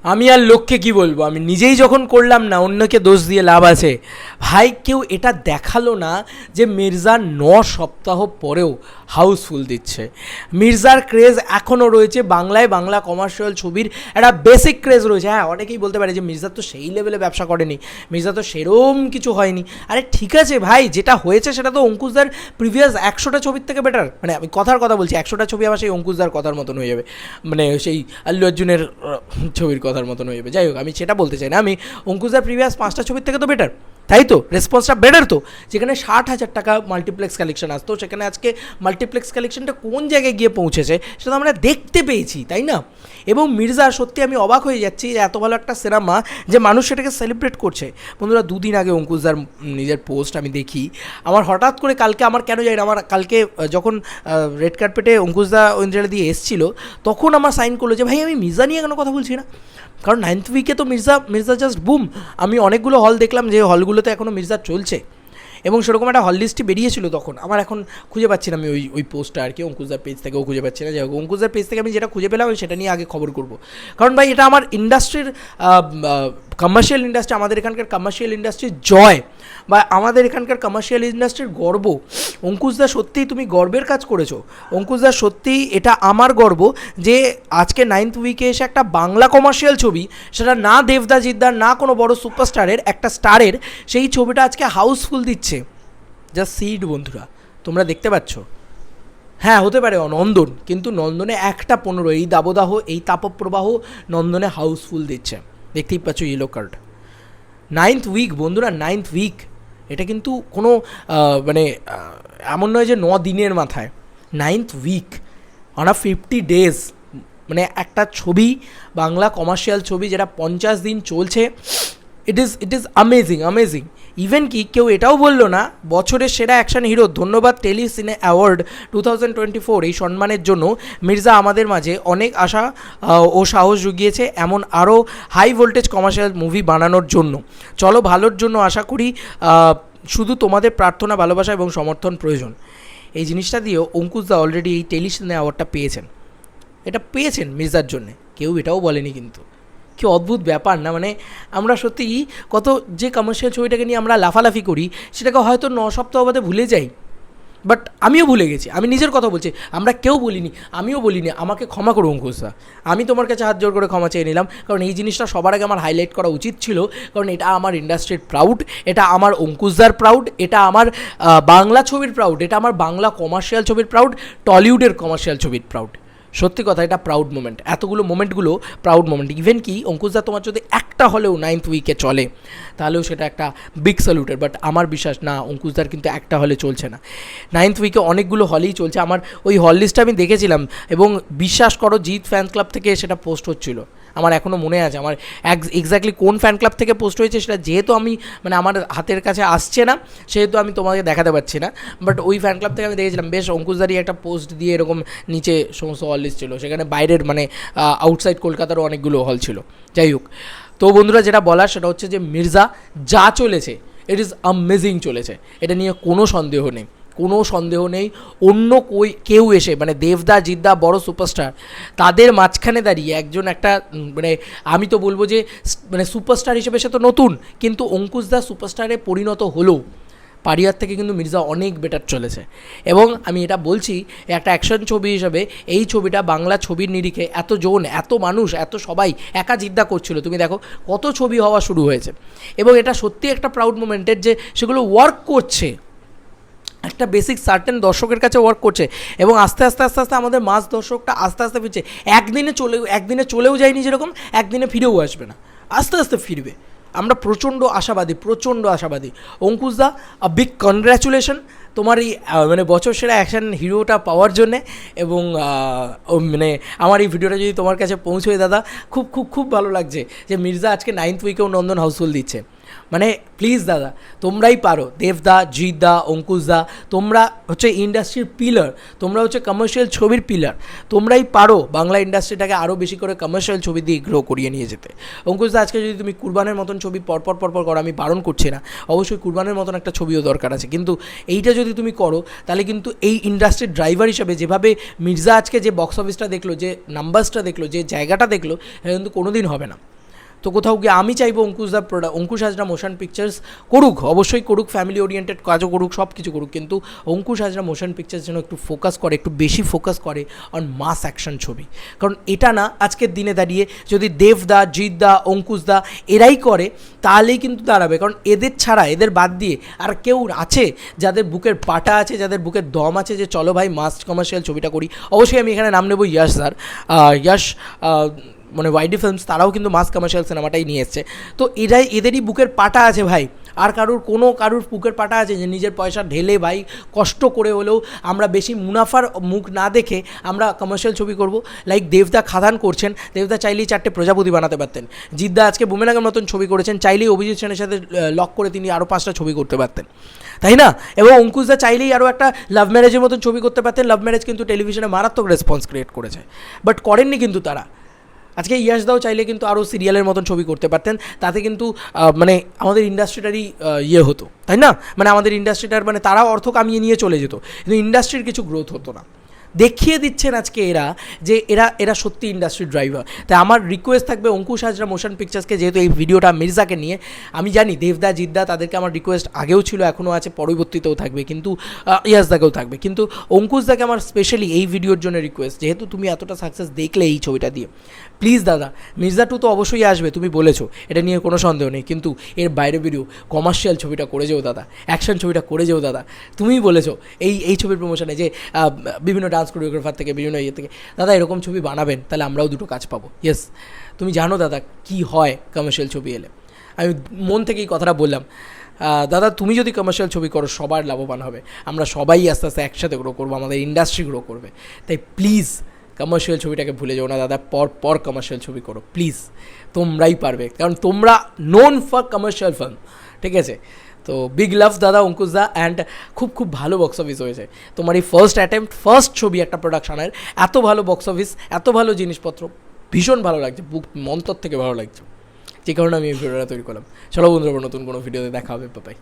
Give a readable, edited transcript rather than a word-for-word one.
আমি আর লোককে কি বলবো, আমি নিজেই যখন করলাম না, অন্যকে দোষ দিয়ে লাভ আছে? ভাই কেউ এটা দেখালো না যে মির্জা 9 সপ্তাহ পরেও হাউসফুল দিচ্ছে। মির্জার ক্রেজ এখনও রয়েছে বাংলায়, বাংলা কমার্শিয়াল ছবির একটা বেসিক ক্রেজ রয়েছে। হ্যাঁ, অনেকেই বলতে পারে যে মির্জা তো সেই লেভেলে ব্যবসা করেনি, মির্জা তো সেরম কিছু হয়নি। আরে ঠিক আছে ভাই, যেটা হয়েছে সেটা তো অঙ্কুশদার প্রিভিয়াস 100টা ছবির থেকে বেটার। মানে আমি কথার কথা বলছি, 100টা ছবি আবার সেই অঙ্কুশদার কথার মতন হয়ে যাবে, মানে সেই আল্লু অর্জুনের ছবির কথার মতন হয়ে যাবে। যাই হোক, আমি সেটা বলতে চাই না, আমি অঙ্কুশদার প্রিভিয়াস 5টা ছবির থেকে তো বেটার, তাই তো? রেসপন্সটা বেটার তো। যেখানে 60,000 টাকা মাল্টিপ্লেক্স কালেকশন আসতো, সেখানে আজকে মাল্টিপ্লেক্স কালেকশনটা কোন জায়গায় গিয়ে পৌঁছেছে সেটা আমরা দেখতে পেয়েছি, তাই না? এবং মির্জা সত্যি আমি অবাক হয়ে যাচ্ছি যে এত ভালো একটা সিনেমা যে মানুষ সেটাকে সেলিব্রেট করছে। বন্ধুরা, 2 দিন আগে অঙ্কুশদার নিজের পোস্ট আমি দেখি, আমার হঠাৎ করে কালকে, আমার কেন জানি না, আমার কালকে যখন রেড কার্পেটে অঙ্কুশদা ঐন্দ্রালা দিয়ে এসেছিলো, তখন আমার সাইন করলো যে ভাই আমি মির্জা নিয়ে কেন কথা বলছি না। কারণ 9th উইকে তো মির্জা জাস্ট বুম। আমি অনেকগুলো হল দেখলাম যে হলগুলোতে এখনও মির্জা চলছে, এবং সেরকম একটা হল লিস্টই বেরিয়েছিল তখন। আমার এখন খুঁজে পাচ্ছি না আমি ওই পোস্টটা আর কি, অঙ্কুশদার পেজ থেকেও খুঁজে পাচ্ছি না। যাই হোক, অঙ্কুশদার পেজ থেকে আমি যেটা খুঁজে পেলাম সেটা নিয়ে আগে খবর করবো। কারণ ভাই এটা আমার ইন্ডাস্ট্রির, কমার্শিয়াল ইন্ডাস্ট্রি, আমাদের এখানকার কমার্শিয়াল ইন্ডাস্ট্রির জয়, বা আমাদের এখানকার কমার্শিয়াল ইন্ডাস্ট্রির গর্ব। অঙ্কুশদা সত্যিই তুমি গর্বের কাজ করেছো। অঙ্কুশদা সত্যিই এটা আমার গর্ব যে আজকে 9th উইকে এসে একটা বাংলা কমার্শিয়াল ছবি, সেটা না দেবদা জিদ্দার, না কোনো বড় সুপারস্টারের, একটা স্টারের সেই ছবিটা আজকে হাউসফুল দিচ্ছে। জাস্ট সিড বন্ধুরা, তোমরা দেখতে পাচ্ছ। হ্যাঁ, হতে পারে নন্দন, কিন্তু নন্দনে 1টা 15, এই দাবদাহ, এই তাপপ্রবাহ নন্দনে হাউসফুল দিচ্ছে। দেখতেই পাচ্ছ ইয়েলো কার্ড। 9th উইক বন্ধুরা, 9th উইক, এটা কিন্তু কোনো মানে এমন নয় যে 9 দিনের মাথায়। 9th week on a 50 days, মানে একটা ছবি, বাংলা কমার্শিয়াল ছবি যেটা 50 দিন চলছে। It is amazing. ইভেন কি কেউ এটাও বললো না বছরের সেরা অ্যাকশন হিরো, ধন্যবাদ টেলি সিনে অ্যাওয়ার্ড 2024, এই সম্মানের জন্য মির্জা আমাদের মাঝে অনেক আশা ও সাহস জুগিয়েছে এমন আরও হাই ভোল্টেজ কমার্শিয়াল মুভি বানানোর জন্য। চলো ভালোর জন্য আশা করি, শুধু তোমাদের প্রার্থনা, ভালোবাসা এবং সমর্থন প্রয়োজন। এই জিনিসটা দিয়েও অঙ্কুশদা অলরেডি এই টেলি সিনে অ্যাওয়ার্ডটা পেয়েছেন। এটা পেয়েছেন মির্জার জন্যে, কেউ এটাও বলেনি। কিন্তু কি অদ্ভুত ব্যাপার না, মানে আমরা সত্যিই কত যে কমার্শিয়াল ছবিটাকে নিয়ে আমরা লাফালাফি করি, সেটাকে হয়তো 9 সপ্তাহ বাদে ভুলে যাই। বাট আমিও ভুলে গেছি, আমি নিজের কথা বলছি, আমরা কেউ বলিনি, আমিও বলিনি। আমাকে ক্ষমা করো অঙ্কুশদা, আমি তোমার কাছে হাত জোর করে ক্ষমা চেয়ে নিলাম। কারণ এই জিনিসটা সবার আগে আমার হাইলাইট করা উচিত ছিল, কারণ এটা আমার ইন্ডাস্ট্রির প্রাউড, এটা আমার অঙ্কুশদার প্রাউড, এটা আমার বাংলা ছবির প্রাউড, এটা আমার বাংলা কমার্শিয়াল ছবির প্রাউড, টলিউডের কমার্শিয়াল ছবির প্রাউড। সত্যি কথা, এটা প্রাউড মোমেন্ট, এতগুলো মোমেন্টগুলো প্রাউড মোমেন্ট। ইভেন কি অঙ্কুশদা তোমার যদি একটা হলেও 9th উইকে চলে, তাহলেও সেটা একটা বিগ স্যালুটের। বাট আমার বিশ্বাস না, অঙ্কুশদার কিন্তু একটা হলে চলছে না। 9th উইকে অনেকগুলো হলেই চলছে। আমার ওই হল লিস্টটা আমি দেখেছিলাম, এবং বিশ্বাস করো জিৎ ফ্যান ক্লাব থেকে সেটা পোস্ট হচ্ছিল। আমার এখনও মনে আছে, আমার এক্স্যাক্টলি কোন ফ্যান ক্লাব থেকে পোস্ট হয়েছে সেটা যেহেতু আমি, মানে আমার হাতের কাছে আসছে না, সেহেতু আমি তোমাকে দেখাতে পারছি না। বাট ওই ফ্যান ক্লাব থেকে আমি দেখেছিলাম, বেশ অঙ্কুশদারই একটা পোস্ট দিয়ে এরকম নিচে সমস্ত হল লিস্ট ছিল, সেখানে বাইরের মানে আউটসাইড কলকাতারও অনেকগুলো হল ছিল। যাই হোক, তো বন্ধুরা যেটা বলার সেটা হচ্ছে যে মির্জা যা চলেছে, ইট ইজ অ্যামেজিং চলেছে, এটা নিয়ে কোনো সন্দেহ নেই, কোনো সন্দেহ নেই। অন্য কেউ এসে, মানে দেবদা জিদ্দা বড় সুপারস্টার, তাদের মাঝখানে দাঁড়িয়ে একজন একটা, মানে আমি তো বলবো যে মানে সুপারস্টার হিসেবে সে তো নতুন, কিন্তু অঙ্কুশদা সুপারস্টারে পরিণত হলো। পারিয়ার থেকে কিন্তু মির্জা অনেক বেটার চলেছে। এবং আমি এটা বলছি, একটা অ্যাকশন ছবি হিসেবে এই ছবিটা বাংলা ছবির নিরিখে এতজন, এত মানুষ, এত সবাই একা জিদ্দা করছিল, তুমি দেখো কত ছবি হওয়া শুরু হয়েছে। এবং এটা সত্যি একটা প্রাউড মোমেন্টের যে সেগুলো ওয়ার্ক করছে, একটা বেসিক সার্টেন দর্শকের কাছে ওয়ার্ক করছে, এবং আস্তে আস্তে আস্তে আস্তে আমাদের মাস দর্শকটা আস্তে আস্তে ফিরছে। একদিনে চলেও যায়নি, যেরকম একদিনে ফিরেও আসবে না, আস্তে আস্তে ফিরবে। আমরা প্রচণ্ড আশাবাদী। অঙ্কুশদা, আ বিগ কনগ্র্যাচুলেশন তোমার এই মানে বছর সেরা অ্যাকশন হিরোটা পাওয়ার জন্যে। এবং মানে আমার এই ভিডিওটা যদি তোমার কাছে পৌঁছয় দাদা, খুব খুব খুব ভালো লাগছে যে মির্জা আজকে 9th উইকেও নন্দন হাউসফুল দিচ্ছে। মানে প্লিজ দাদা, তোমরাই পারো, দেবদা, জিৎদা, অঙ্কুশদা, তোমরা হচ্ছে ইন্ডাস্ট্রির পিলার, তোমরা হচ্ছে কমার্শিয়াল ছবির পিলার, তোমরাই পারো বাংলা ইন্ডাস্ট্রিটাকে আরও বেশি করে কমার্শিয়াল ছবি দিয়ে গ্রো করিয়ে নিয়ে যেতে। অঙ্কুশদা, আজকে যদি তুমি কুরবানের মতন ছবি পরপর করো, আমি বারণ করছি না, অবশ্যই কুরবানের মতন একটা ছবিও দরকার আছে, কিন্তু এইটা যদি তুমি করো তাহলে কিন্তু এই ইন্ডাস্ট্রির ড্রাইভার হিসাবে যেভাবে মির্জা আজকে যে বক্স অফিসটা দেখলো, যে নাম্বারসটা দেখলো, যে জায়গাটা দেখলো, এটা কিন্তু কোনোদিন হবে না। তো কোথাও গিয়ে আমি চাইবো অঙ্কুশ হাজরা মোশন পিকচার্স করুক, অবশ্যই করুক, ফ্যামিলি ওরিয়েন্টেড কাজও করুক, সব কিছু করুক, কিন্তু অঙ্কুশ হাজরা মোশন পিকচার্স যেন একটু ফোকাস করে, একটু বেশি ফোকাস করে অন মাস অ্যাকশন ছবি। কারণ এটা না আজকের দিনে দাঁড়িয়ে যদি দেবদা, জিৎদা, অঙ্কুশদা এরাই করে তাহলেই কিন্তু দাঁড়াবে। কারণ এদের ছাড়া, এদের বাদ দিয়ে আর কেউ আছে যাদের বুকের পাটা আছে, যাদের বুকের দম আছে যে চলো ভাই মাস কমার্শিয়াল ছবিটা করি? অবশ্যই আমি এখানে নাম নেব ইয়াশ স্যার, ইয়াশ মানে ওয়াইডি ফিল্মস, তারাও কিন্তু মাস কমার্শিয়াল সিনেমাটাই নিয়ে এসছে। তো এদেরই বুকের পাটা আছে ভাই, আর কারুর বুকের পাটা আছে যে নিজের পয়সা ঢেলে ভাই কষ্ট করে হলেও আমরা বেশি মুনাফার মুখ না দেখে আমরা কমার্শিয়াল ছবি করব। লাইক দেবদা খাদান করছেন, দেবদা চাইলেই 4টে প্রজাপতি বানাতে পারতেন। জিৎদা আজকে বুমেরাঙের মতন ছবি করেছেন, চাইলেই অভিজিৎ সেনের সাথে লক করে তিনি আরও 5টা ছবি করতে পারতেন, তাই না? এবং অঙ্কুশদা চাইলেই আরও একটা লাভ ম্যারেজের মতন ছবি করতে পারতেন। লাভ ম্যারেজ কিন্তু টেলিভিশনে মারাত্মক রেসপন্স ক্রিয়েট করেছে, বাট করেননি কিন্তু তারা। আজকে ইয়াশদাও চাইলে কিন্তু আরও সিরিয়ালের মতন ছবি করতে পারতেন, তাতে কিন্তু মানে আমাদের ইন্ডাস্ট্রিটারই ইয়ে হতো, তাই না? মানে আমাদের ইন্ডাস্ট্রিটার মানে তারাও অর্থ কামিয়ে নিয়ে চলে যেত, কিন্তু ইন্ডাস্ট্রির কিছু গ্রোথ হতো না। দেখিয়ে দিচ্ছেন আজকে এরা যে এরা সত্যি ইন্ডাস্ট্রি ড্রাইভার। তাই আমার রিকোয়েস্ট থাকবে অঙ্কুশ হাজরা মোশন পিকচার্সকে, যেহেতু এই ভিডিওটা মির্জাকে নিয়ে, আমি জানি দেবদা, জিৎদা, তাদেরকে আমার রিকোয়েস্ট আগেও ছিল, এখনও আছে, পরবর্তীতেও থাকবে, কিন্তু ইয়াসদাকেও থাকবে, কিন্তু অঙ্কুশদাকে আমার স্পেশালি এই ভিডিওর জন্য রিকোয়েস্ট, যেহেতু তুমি এতটা সাকসেস দেখলে এই ছবিটা দিয়ে, প্লিজ দাদা, মির্জা 2 তো অবশ্যই আসবে, তুমি বলেছো, এটা নিয়ে কোনো সন্দেহ নেই, কিন্তু এর বাইরে বেরিয়েও কমার্শিয়াল ছবিটা করে যেও দাদা, অ্যাকশন ছবিটা করে যেও দাদা। তুমিই বলেছো এই ছবির প্রমোশনে যে বিভিন্ন ডান্স কোরিওগ্রাফার থেকে, বিভিন্ন ইয়ে থেকে, দাদা এরকম ছবি বানাবেন, তাহলে আমরাও 2টো কাজ পাবো। ইয়েস, তুমি জানো দাদা কি হয় কমার্শিয়াল ছবি এলে, আমি মন থেকে এই কথাটা বললাম। দাদা তুমি যদি কমার্শিয়াল ছবি করো সবার লাভবান হবে, আমরা সবাই আস্তে আস্তে একসাথে গ্রো করবো, আমাদের ইন্ডাস্ট্রি গ্রো করবে। তাই প্লিজ কমার্শিয়াল ছবিটাকে ভুলে যাও না দাদা, পর কমার্শিয়াল ছবি করো প্লিজ, তোমরাই পারবে, কারণ তোমরা নোন ফর কমার্শিয়াল ফিল্ম, ঠিক আছে? তো বিগ লাভ দাদা অঙ্কুশদা, অ্যান্ড খুব ভালো বক্স অফিস হয়েছে তোমার এই ফার্স্ট অ্যাটেম্প্ট, ফার্স্ট ছবি একটা প্রোডাকশনের, এত ভালো বক্স অফিস, এত ভালো জিনিসপত্র, ভীষণ ভালো লাগছে, বুক মন্তর থেকে ভালো লাগছে, যে কারণে আমি এই ভিডিওটা তৈরি করলাম। চলো বন্ধুরা, নতুন কোনো ভিডিওতে দেখা হবে, বাই।